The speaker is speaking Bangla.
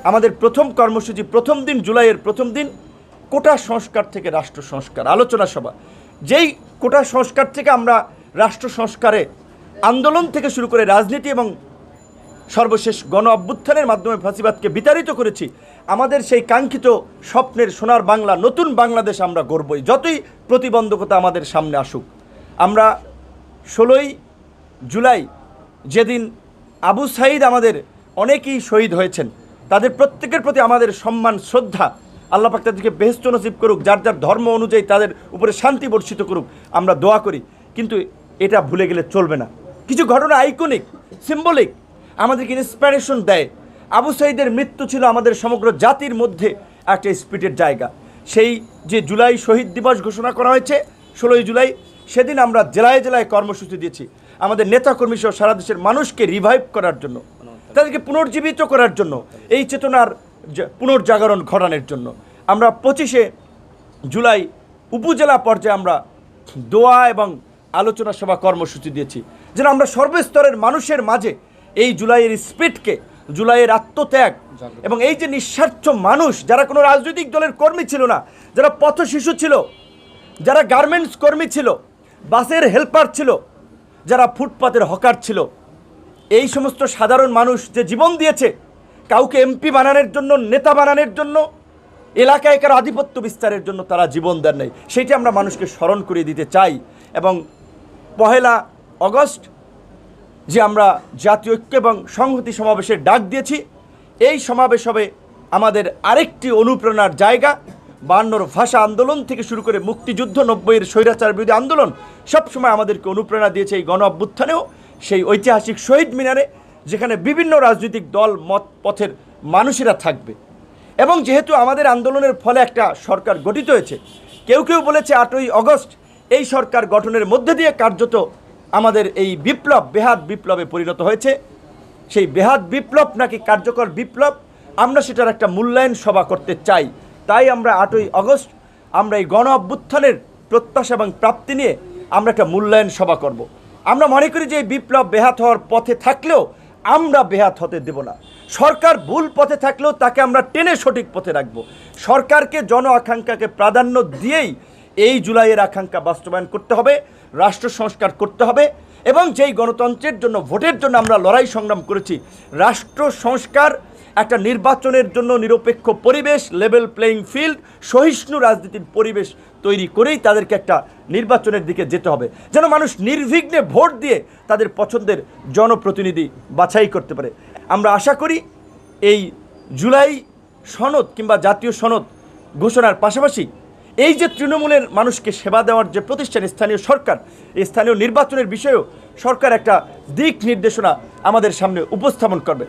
আমাদের প্রথম কর্মসূচি প্রথম দিন জুলাইয়ের প্রথম দিন কোটা সংস্কার থেকে রাষ্ট্র সংস্কার আলোচনা সভা। যেই কোটা সংস্কার থেকে আমরা রাষ্ট্র সংস্কারে আন্দোলন থেকে শুরু করে রাজনীতি এবং সর্বশেষ গণ অভ্যুত্থানের মাধ্যমে ফাঁসিবাদকে বিতাড়িত করেছি, আমাদের সেই কাঙ্ক্ষিত স্বপ্নের সোনার বাংলা নতুন বাংলাদেশ আমরা গড়বই, যতই প্রতিবন্ধকতা আমাদের সামনে আসুক। আমরা 16ই জুলাই যেদিন আবু সাঈদ আমাদের অনেকেই শহীদ হয়েছেন, তাদের প্রত্যেকের প্রতি আমাদের সম্মান শ্রদ্ধা, আল্লাহ পাক তাদেরকে বেহেশত নসিব করুক, যার যার ধর্ম অনুযায়ী তাদের উপরে শান্তি বর্ষিত করুক, আমরা দোয়া করি। কিন্তু এটা ভুলে গেলে চলবে না। কিছু ঘটনা আইকনিক, সিম্বলিক, আমাদেরকে ইন্সপিরেশন দেয়। আবু সাঈদের মৃত্যু ছিল আমাদের সমগ্র জাতির মধ্যে একটা স্পিরিটের জায়গা। সেই যে জুলাই শহীদ দিবস ঘোষণা করা হয়েছে 16ই জুলাই, সেদিন আমরা জেলায় জেলায় কর্মসূচি দিয়েছি আমাদের নেতাকর্মী সহ সারা দেশের মানুষকে রিভাইভ করার জন্য, তাদেরকে পুনর্জীবিত করার জন্য, এই চেতনার পুনর্জাগরণ ঘটানোর জন্য। আমরা 25শে জুলাই উপজেলা পর্যায়ে আমরা দোয়া এবং আলোচনা সভা কর্মসূচি দিয়েছি, যেন আমরা সর্বস্তরের মানুষের মাঝে এই জুলাইয়ের স্পিরিটকে, জুলাইয়ের আত্মত্যাগ এবং এই যে নিঃস্বার্থ মানুষ, যারা কোনো রাজনৈতিক দলের কর্মী ছিল না, যারা পথ শিশু ছিল, যারা গার্মেন্টস কর্মী ছিল, বাসের হেল্পার ছিল, যারা ফুটপাতের হকার ছিল, এই সমস্ত সাধারণ মানুষ যে জীবন দিয়েছে, কাউকে এমপি বানানোর জন্য, নেতা বানানোর জন্য, এলাকায় কার আধিপত্য বিস্তারের জন্য তারা জীবন দেন নাই, সেইটা আমরা মানুষকে স্মরণ করিয়ে দিতে চাই। এবং 1 আগস্ট যে আমরা জাতীয় ঐক্য এবং সংহতি সমাবেশের ডাক দিয়েছি, এই সমাবেশ হবে আমাদের আরেকটি অনুপ্রেরণার জায়গা। 52 ভাষা আন্দোলন থেকে শুরু করে মুক্তিযুদ্ধ, 90-এর স্বৈরাচার বিরোধী আন্দোলন সবসময় আমাদেরকে অনুপ্রেরণা দিয়েছে। এই গণ অভ্যুত্থানেও সেই ঐতিহাসিক শহীদ মিনারে, যেখানে বিভিন্ন রাজনৈতিক দল মত পথের মানুষেরা থাকবে। এবং যেহেতু আমাদের আন্দোলনের ফলে একটা সরকার গঠিত হয়েছে, কেউ কেউ বলেছে 8ই আগস্ট এই সরকার গঠনের মধ্যে দিয়ে কার্যত আমাদের এই বিপ্লব বেহাত বিপ্লবে পরিণত হয়েছে। সেই বেহাত বিপ্লব নাকি কার্যকর বিপ্লব, আমরা সেটার একটা মূল্যায়ন সভা করতে চাই। তাই আমরা 8ই আগস্ট আমরা এই গণ অভ্যুত্থানের প্রত্যাশা এবং প্রাপ্তি নিয়ে আমরা একটা মূল্যায়ন সভা করব। আমরা মনে করি যে এই বিপ্লব বেহাত হওয়ার পথে থাকলেও আমরা বেহাত হতে দেব না। সরকার ভুল পথে থাকলেও তাকে আমরা টেনে সঠিক পথে রাখব। সরকারকে জন আকাঙ্ক্ষাকে প্রাধান্য দিয়েই এই জুলাইয়ের আকাঙ্ক্ষা বাস্তবায়ন করতে হবে, রাষ্ট্র সংস্কার করতে হবে। এবং যেই গণতন্ত্রের জন্য, ভোটের জন্য আমরা লড়াই সংগ্রাম করেছি, রাষ্ট্র সংস্কার, একটা নির্বাচনের জন্য নিরপেক্ষ পরিবেশ, লেভেল প্লেয়িং ফিল্ড, সহিষ্ণু রাজনীতির পরিবেশ তৈরি করেই তাদেরকে একটা নির্বাচনের দিকে যেতে হবে, যেন মানুষ নির্বিঘ্নে ভোট দিয়ে তাদের পছন্দের জনপ্রতিনিধি বাছাই করতে পারে। আমরা আশা করি এই জুলাই সনদ কিংবা জাতীয় সনদ ঘোষণার পাশাপাশি এই যে তৃণমূলের মানুষকে সেবা দেওয়ার যে প্রতিষ্ঠান স্থানীয় সরকার, এই স্থানীয় নির্বাচনের বিষয়েও সরকার একটা দিক নির্দেশনা আমাদের সামনে উপস্থাপন করবে।